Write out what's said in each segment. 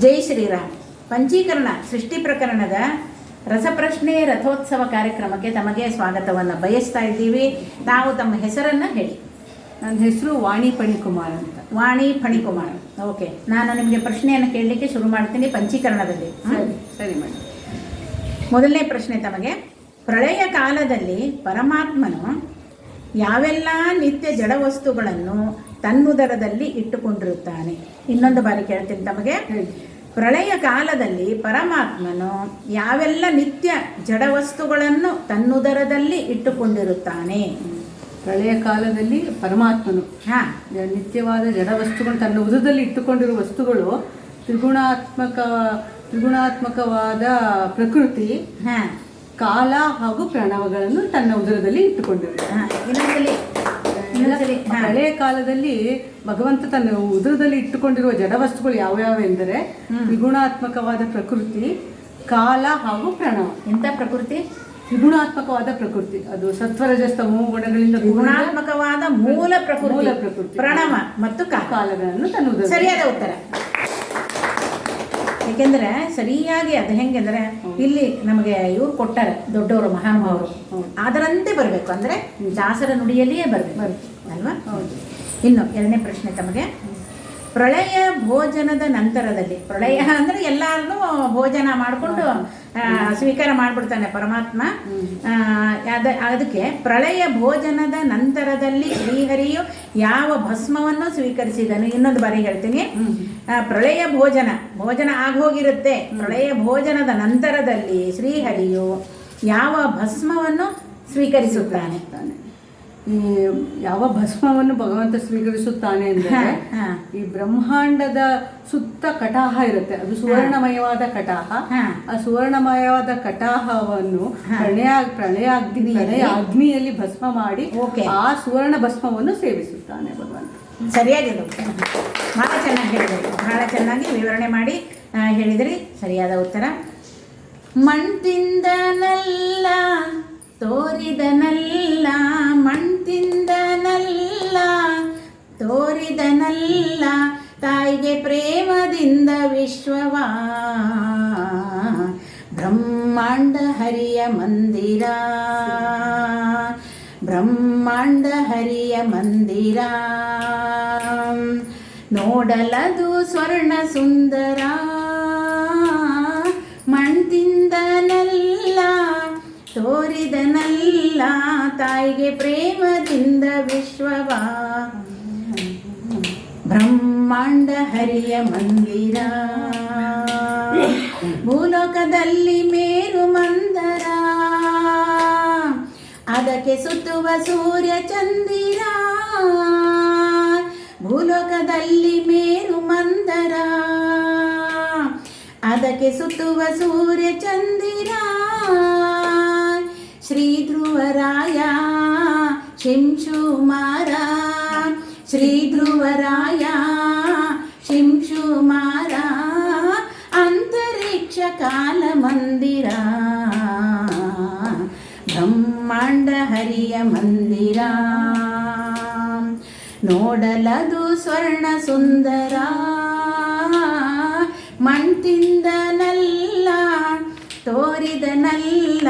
ಜೈ ಶ್ರೀರಾಮ್. ಪಂಚೀಕರಣ ಸೃಷ್ಟಿ ಪ್ರಕರಣದ ರಸಪ್ರಶ್ನೆ ರಥೋತ್ಸವ ಕಾರ್ಯಕ್ರಮಕ್ಕೆ ತಮಗೆ ಸ್ವಾಗತವನ್ನು ಬಯಸ್ತಾ ಇದ್ದೀವಿ. ನಾವು ತಮ್ಮ ಹೆಸರನ್ನು ಹೇಳಿ. ನನ್ನ ಹೆಸರು ವಾಣಿ ಫಣಿಕುಮಾರ್ ಅಂತ. ವಾಣಿ ಫಣಿಕುಮಾರ್. ಓಕೆ, ನಾನು ನಿಮಗೆ ಪ್ರಶ್ನೆಯನ್ನು ಕೇಳಲಿಕ್ಕೆ ಶುರು ಮಾಡ್ತೀನಿ ಪಂಚೀಕರಣದಲ್ಲಿ. ಸರಿ ಮೇಡಮ್. ಮೊದಲನೇ ಪ್ರಶ್ನೆ ತಮಗೆ. ಪ್ರಳಯ ಕಾಲದಲ್ಲಿ ಪರಮಾತ್ಮನು ಯಾವೆಲ್ಲ ನಿತ್ಯ ಜಡವಸ್ತುಗಳನ್ನು ತನ್ನುದರದಲ್ಲಿ ಇಟ್ಟುಕೊಂಡಿರುತ್ತಾನೆ? ಇನ್ನೊಂದು ಬಾರಿ ಕೇಳ್ತೀನಿ ತಮಗೆ. ಪ್ರಳಯ ಕಾಲದಲ್ಲಿ ಪರಮಾತ್ಮನು ಯಾವೆಲ್ಲ ನಿತ್ಯ ಜಡವಸ್ತುಗಳನ್ನು ತನ್ನುದರದಲ್ಲಿ ಇಟ್ಟುಕೊಂಡಿರುತ್ತಾನೆ? ಪ್ರಳಯ ಕಾಲದಲ್ಲಿ ಪರಮಾತ್ಮನು ನಿತ್ಯವಾದ ಜಡವಸ್ತುಗಳು ತನ್ನ ಉದರದಲ್ಲಿ ಇಟ್ಟುಕೊಂಡಿರುವ ವಸ್ತುಗಳು ತ್ರಿಗುಣಾತ್ಮಕವಾದ ಪ್ರಕೃತಿ, ಕಾಲ ಹಾಗೂ ಪ್ರಣವಗಳನ್ನು ತನ್ನ ಉದರದಲ್ಲಿ ಇಟ್ಟುಕೊಂಡಿರುತ್ತಾನೆ. ಹಳೆಯ ಕಾಲದಲ್ಲಿ ಭಗವಂತ ತನ್ನ ಉದರದಲ್ಲಿ ಇಟ್ಟುಕೊಂಡಿರುವ ಜಡವಸ್ತುಗಳು ಯಾವ್ಯಾವೆಂದರೆ ತ್ರಿಗುಣಾತ್ಮಕವಾದ ಪ್ರಕೃತಿ, ಕಾಲ ಹಾಗೂ ಪ್ರಣವ. ಎಂಥ ಪ್ರಕೃತಿ? ತ್ರಿಗುಣಾತ್ಮಕವಾದ ಪ್ರಕೃತಿ. ಅದು ಸತ್ವರಜಸ್ತಮೋ ಗುಣಗಳಿಂದ ತ್ರಿಗುಣಾತ್ಮಕವಾದ ಮೂಲ ಪ್ರಕೃತಿ, ಪ್ರಣವ ಮತ್ತು ಕಾಲಗಳನ್ನು ತನ್ನ ಉದರ. ಸರಿಯಾದ ಉತ್ತರ. ಏಕೆಂದರೆ ಸರಿಯಾಗಿ ಅದು ಹೆಂಗೆಂದರೆ ಇಲ್ಲಿ ನಮಗೆ ಇವ್ರು ಕೊಟ್ಟಾರೆ, ದೊಡ್ಡವರು ಮಹಾನುಭಾವರು, ಅದರಂತೆ ಬರಬೇಕು. ಅಂದರೆ ದಾಸರ ನುಡಿಯಲ್ಲಿಯೇ ಬರಬೇಕು ಅಲ್ವಾ? ಇನ್ನು ಎರಡನೇ ಪ್ರಶ್ನೆ ತಮಗೆ. ಪ್ರಳಯ ಭೋಜನದ ನಂತರದಲ್ಲಿ, ಪ್ರಳಯ ಅಂದರೆ ಎಲ್ಲರೂ ಭೋಜನ ಮಾಡಿಕೊಂಡು ಸ್ವೀಕಾರ ಮಾಡಿಬಿಡ್ತಾನೆ ಪರಮಾತ್ಮ. ಅದಕ್ಕೆ ಪ್ರಳಯ ಭೋಜನದ ನಂತರದಲ್ಲಿ ಶ್ರೀಹರಿಯು ಯಾವ ಭಸ್ಮವನ್ನು ಸ್ವೀಕರಿಸಿದನು? ಇನ್ನೊಂದು ಬಾರಿ ಹೇಳ್ತೀನಿ. ಪ್ರಳಯ ಭೋಜನ ಆಗೋಗಿರುತ್ತೆ. ಪ್ರಳಯ ಭೋಜನದ ನಂತರದಲ್ಲಿ ಶ್ರೀಹರಿಯು ಯಾವ ಭಸ್ಮವನ್ನು ಸ್ವೀಕರಿಸುತ್ತಾನೆ? ಈ ಯಾವ ಭಸ್ಮವನ್ನು ಭಗವಂತ ಸ್ವೀಕರಿಸುತ್ತಾನೆ ಅಂದರೆ, ಈ ಬ್ರಹ್ಮಾಂಡದ ಸುತ್ತ ಕಟಾಹ ಇರುತ್ತೆ, ಅದು ಸುವರ್ಣಮಯವಾದ ಕಟಾಹ. ಆ ಸುವರ್ಣಮಯವಾದ ಕಟಾಹವನ್ನು ಪ್ರಳಯ ಅಗ್ನಿಯಲ್ಲಿ ಭಸ್ಮ ಮಾಡಿ ಆ ಸುವರ್ಣ ಭಸ್ಮವನ್ನು ಸೇವಿಸುತ್ತಾನೆ ಭಗವಂತ. ಸರಿಯಾಗಿದೆ. ಬಹಳ ಚೆನ್ನಾಗಿ ಹೇಳಿದ್ರಿ, ಬಹಳ ಚೆನ್ನಾಗಿ ವಿವರಣೆ ಮಾಡಿ ಹೇಳಿದ್ರಿ. ಸರಿಯಾದ ಉತ್ತರ. ಮಣ್ತಿಂದನಲ್ಲ ತೋರಿದನಲ್ಲ, ಮಣ್ತಿಂದನಲ್ಲ ತೋರಿದನಲ್ಲ, ತಾಯಿಗೆ ಪ್ರೇಮದಿಂದ ವಿಶ್ವವ. ಬ್ರಹ್ಮಾಂಡ ಹರಿಯ ಮಂದಿರ, ಬ್ರಹ್ಮಾಂಡ ಹರಿಯ ಮಂದಿರ, ನೋಡಲದು ಸ್ವರ್ಣ ಸುಂದರ. ಮಣ್ತಿಂದನಲ್ಲ ತೋರಿದನಲ್ಲ, ತಾಯಿಗೆ ಪ್ರೇಮದಿಂದ ವಿಶ್ವವ. ಬ್ರಹ್ಮಾಂಡ ಹರಿಯ ಮಂದಿರ, ಭೂಲೋಕದಲ್ಲಿ ಮೇರು ಮಂದರ, ಅದಕ್ಕೆ ಸುತ್ತುವ ಸೂರ್ಯ ಚಂದಿರ. ಭೂಲೋಕದಲ್ಲಿ ಮೇರು ಮಂದರ, ಅದಕ್ಕೆ ಸುತ್ತುವ ಸೂರ್ಯ ಚಂದಿರ. ಶ್ರೀ ಧ್ರುವರಾಯ ಶಿಂಶುಮಾರ, ಶ್ರೀ ಧ್ರುವರಾಯ ಶಿಂಶುಮಾರ, ಅಂತರಿಕ್ಷ ಕಾಲ ಮಂದಿರ. ಬ್ರಹ್ಮಾಂಡ ಹರಿಯ ಮಂದಿರ, ನೋಡಲದು ಸ್ವರ್ಣ ಸುಂದರ. ಮಣ್ತಿಂದನಲ್ಲ ತೋರಿದನಲ್ಲ,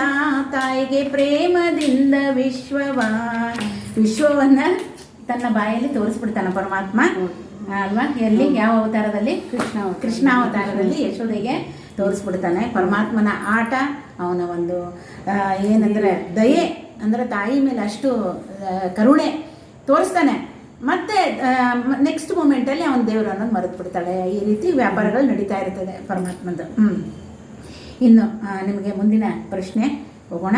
ತಾಯಿಗೆ ಪ್ರೇಮದಿಂದ ವಿಶ್ವವನ್ನು ತನ್ನ ಬಾಯಲ್ಲಿ ತೋರಿಸ್ಬಿಡ್ತಾನೆ ಪರಮಾತ್ಮ ಅಲ್ವಾ? ಎಲ್ಲಿ ಯಾವ ಅವತಾರದಲ್ಲಿ? ಕೃಷ್ಣಾವತಾರದಲ್ಲಿ ಯಶೋದೆಗೆ ತೋರಿಸ್ಬಿಡ್ತಾನೆ. ಪರಮಾತ್ಮನ ಆಟ, ಅವನ ಒಂದು ಏನಂದರೆ ದಯೆ, ಅಂದರೆ ತಾಯಿ ಮೇಲೆ ಅಷ್ಟು ಕರುಣೆ ತೋರಿಸ್ತಾನೆ. ಮತ್ತು ನೆಕ್ಸ್ಟ್ ಮೂಮೆಂಟಲ್ಲಿ ಅವನ ದೇವರು ಅನ್ನೋದು ಮರೆತು ಬಿಡ್ತಾಳೆ. ಈ ರೀತಿ ವ್ಯಾಪಾರಗಳು ನಡೀತಾ ಇರ್ತದೆ ಪರಮಾತ್ಮಂದು. ಇನ್ನು ನಿಮಗೆ ಮುಂದಿನ ಪ್ರಶ್ನೆ ಹೋಗೋಣ.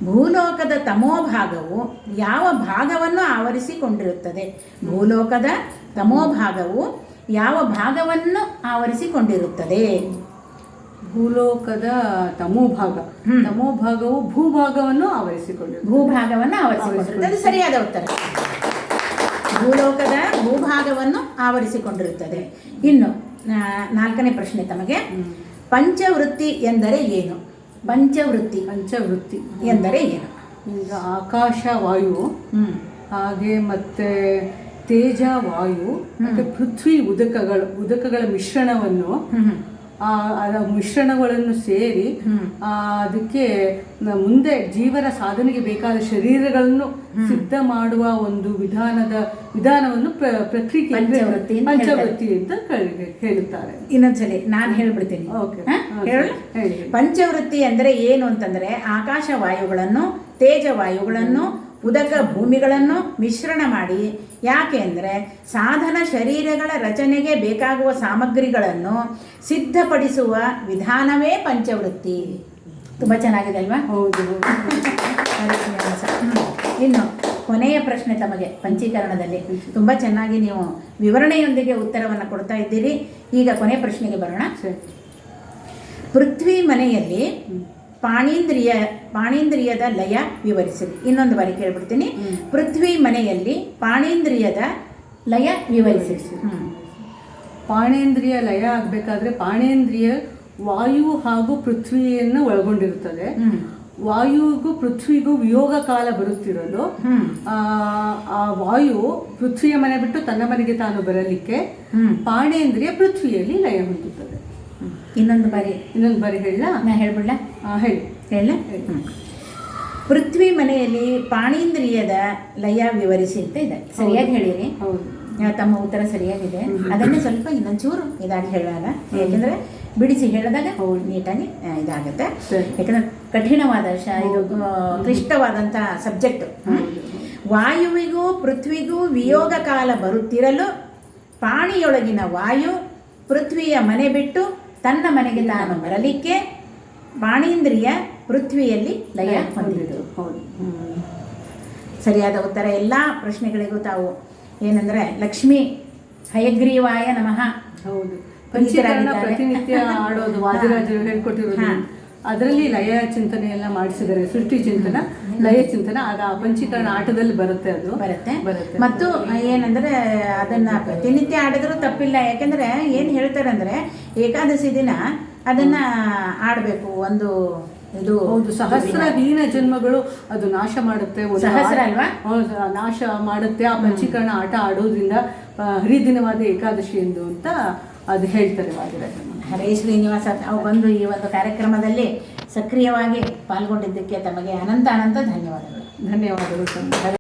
ಭೂಲೋಕದ ತಮೋಭಾಗವು ಯಾವ ಭಾಗವನ್ನು ಆವರಿಸಿಕೊಂಡಿರುತ್ತದೆ? ಭೂಲೋಕದ ತಮೋಭಾಗವು ಯಾವ ಭಾಗವನ್ನು ಆವರಿಸಿಕೊಂಡಿರುತ್ತದೆ? ಭೂಲೋಕದ ತಮೋಭಾಗವು ಭೂಭಾಗವನ್ನು ಆವರಿಸಿಕೊಂಡಿರುತ್ತದೆ. ಅದು ಸರಿಯಾದ ಉತ್ತರ. ಭೂಲೋಕದ ಭೂಭಾಗವನ್ನು ಆವರಿಸಿಕೊಂಡಿರುತ್ತದೆ. ಇನ್ನು ನಾಲ್ಕನೇ ಪ್ರಶ್ನೆ ತಮಗೆ. ಪಂಚವೃತ್ತಿ ಎಂದರೆ ಏನು? ಪಂಚವೃತ್ತಿ ಎಂದರೆ ಏನು? ಈಗ ಆಕಾಶ, ವಾಯು, ಹಾಗೆ ಮತ್ತೆ ತೇಜ ವಾಯು ಮತ್ತು ಪೃಥ್ವಿ ಉದಕಗಳ ಮಿಶ್ರಣವನ್ನು ಮಿಶ್ರಣಗಳನ್ನು ಸೇರಿ ಅದಕ್ಕೆ ಮುಂದೆ ಜೀವನ ಸಾಧನೆಗೆ ಬೇಕಾದ ಶರೀರಗಳನ್ನು ಸಿದ್ಧ ಮಾಡುವ ಒಂದು ವಿಧಾನವನ್ನು ಪ್ರಕ್ರಿಯೆ ಪಂಚವೃತ್ತಿ ಅಂತ ಹೇಳುತ್ತಾರೆ. ಇನ್ನೊಂದ್ಸಲಿ ನಾನು ಹೇಳ್ಬಿಡ್ತೀನಿ. ಪಂಚವೃತ್ತಿ ಅಂದ್ರೆ ಏನು ಅಂತಂದ್ರೆ ಆಕಾಶ ವಾಯುಗಳನ್ನು, ತೇಜ ವಾಯುಗಳನ್ನು, ಉದಕ ಭೂಮಿಗಳನ್ನು ಮಿಶ್ರಣ ಮಾಡಿ, ಯಾಕೆ ಅಂದರೆ ಸಾಧನ ಶರೀರಗಳ ರಚನೆಗೆ ಬೇಕಾಗುವ ಸಾಮಗ್ರಿಗಳನ್ನು ಸಿದ್ಧಪಡಿಸುವ ವಿಧಾನವೇ ಪಂಚವೃತ್ತಿ. ತುಂಬ ಚೆನ್ನಾಗಿದೆ ಅಲ್ವಾ? ಹೌದು. ಇನ್ನು ಕೊನೆಯ ಪ್ರಶ್ನೆ ತಮಗೆ ಪಂಚೀಕರಣದಲ್ಲಿ ತುಂಬ ಚೆನ್ನಾಗಿ ನೀವು ವಿವರಣೆಯೊಂದಿಗೆ ಉತ್ತರವನ್ನು ಕೊಡ್ತಾ ಇದ್ದೀರಿ. ಈಗ ಕೊನೆಯ ಪ್ರಶ್ನೆಗೆ ಬರೋಣ. ಪೃಥ್ವಿ ಮನೆಯಲ್ಲಿ ಪಾಣೀಂದ್ರಿಯದ ಲಯ ವಿವರಿಸಿರಿ. ಇನ್ನೊಂದು ಬಾರಿ ಕೇಳ್ಬಿಡ್ತೀನಿ. ಪೃಥ್ವಿ ಮನೆಯಲ್ಲಿ ಪಾಣೀಂದ್ರಿಯದ ಲಯ ವಿವರಿಸಿರಿ. ಪಾಣೇಂದ್ರಿಯ ಲಯ ಆಗಬೇಕಾದ್ರೆ ಪಾಣೇಂದ್ರಿಯ ವಾಯು ಹಾಗೂ ಪೃಥ್ವಿಯನ್ನು ಒಳಗೊಂಡಿರುತ್ತದೆ. ವಾಯುವಿಗೂ ಪೃಥ್ವಿಗೂ ವಿಯೋಗ ಕಾಲ ಬರುತ್ತಿರಲು ಆ ವಾಯು ಪೃಥ್ವಿಯ ಮನೆ ಬಿಟ್ಟು ತನ್ನ ಮನೆಗೆ ತಾನು ಬರಲಿಕ್ಕೆ ಪಾಣೇಂದ್ರಿಯ ಪೃಥ್ವಿಯಲ್ಲಿ ಲಯ ಹೊಂದುತ್ತದೆ. ಇನ್ನೊಂದು ಬಾರಿ ಹೇಳ ನಾ ಹೇಳ್ಬಿಡ್ಲ? ಹೇಳ. ಪೃಥ್ವಿ ಮನೆಯಲ್ಲಿ ಪಾಣೀಂದ್ರಿಯದ ಲಯ ವಿವರಿಸಿ ಅಂತ ಇದೆ. ಸರಿಯಾಗಿ ಹೇಳಿರಿ. ತಮ್ಮ ಉತ್ತರ ಸರಿಯಾಗಿದೆ. ಅದನ್ನೇ ಸ್ವಲ್ಪ ಇನ್ನೊಂಚೂರು ಇದಾಗಿ ಹೇಳಲ್ಲ, ಯಾಕೆಂದ್ರೆ ಬಿಡಿಸಿ ಹೇಳಿದಾಗ ನೀಟಾಗಿ ಇದಾಗುತ್ತೆ. ಯಾಕಂದ್ರೆ ಕಠಿಣವಾದ ಇದು ಕ್ಲಿಷ್ಟವಾದಂಥ ಸಬ್ಜೆಕ್ಟ್. ವಾಯುವಿಗೂ ಪೃಥ್ವಿಗೂ ವಿಯೋಗ ಕಾಲ ಬರುತ್ತಿರಲು ಪಾಣಿಯೊಳಗಿನ ವಾಯು ಪೃಥ್ವಿಯ ಮನೆ ಬಿಟ್ಟು ತನ್ನ ಮನೆಗೆ ತಾನು ಬರಲಿಕ್ಕೆ ಪಾಣೀಂದ್ರಿಯ ಪೃಥ್ವಿಯಲ್ಲಿ ಲಯ ಹೊಂದಿತು. ಸರಿಯಾದ ಉತ್ತರ. ಎಲ್ಲ ಪ್ರಶ್ನೆಗಳಿಗೂ ತಾವು ಏನಂದ್ರೆ ಲಕ್ಷ್ಮೀ ಹಯಗ್ರೀವಾಯ ನಮಃ. ಹೌದು. ಪಂಚೀಕರಣ ಪ್ರತಿನಿತ್ಯ ಆಡೋದು ವಾದಿರಾಜರು ಹೇಳ್ಕೊಟ್ಟಿರೋದು, ಅದರಲ್ಲಿ ಲಯ ಚಿಂತನೆ ಎಲ್ಲ ಮಾಡಿಸಿದ್ದಾರೆ. ಸೃಷ್ಟಿ ಚಿಂತನ, ಲಯ ಚಿಂತನ, ಆಗ ಪಂಚೀಕರಣ ಆಟದಲ್ಲಿ ಬರುತ್ತೆ. ಅದು ಬರುತ್ತೆ. ಮತ್ತು ಏನಂದ್ರೆ ಅದನ್ನ ಪ್ರತಿನಿತ್ಯ ಆಡಿದ್ರೂ ತಪ್ಪಿಲ್ಲ. ಯಾಕೆಂದ್ರೆ ಏನು ಹೇಳ್ತಾರೆ ಅಂದ್ರೆ ಏಕಾದಶಿ ದಿನ ಅದನ್ನ ಆಡಬೇಕು. ಒಂದು ಇದು ಹೌದು, ಸಹಸ್ರ ಹೀನ ಜನ್ಮಗಳು ಅದು ನಾಶ ಮಾಡುತ್ತೆ. ಸಹಸ್ರ ಅಲ್ವಾ? ನಾಶ ಮಾಡುತ್ತೆ ಆ ಪಂಚೀಕರಣ ಆಟ ಆಡೋದ್ರಿಂದ. ಹರಿದಿನವಾದ ಏಕಾದಶಿ ಎಂದು ಅಂತ ಅದು ಹೇಳ್ತಾರೆ ವಾದಿರಾಜರು. ಹರೇ ಶ್ರೀನಿವಾಸ, ತಾವು ಬಂದು ಈ ಒಂದು ಕಾರ್ಯಕ್ರಮದಲ್ಲಿ ಸಕ್ರಿಯವಾಗಿ ಪಾಲ್ಗೊಂಡಿದ್ದಕ್ಕೆ ತಮಗೆ ಅನಂತ ಧನ್ಯವಾದಗಳು. ಧನ್ಯವಾದಗಳು.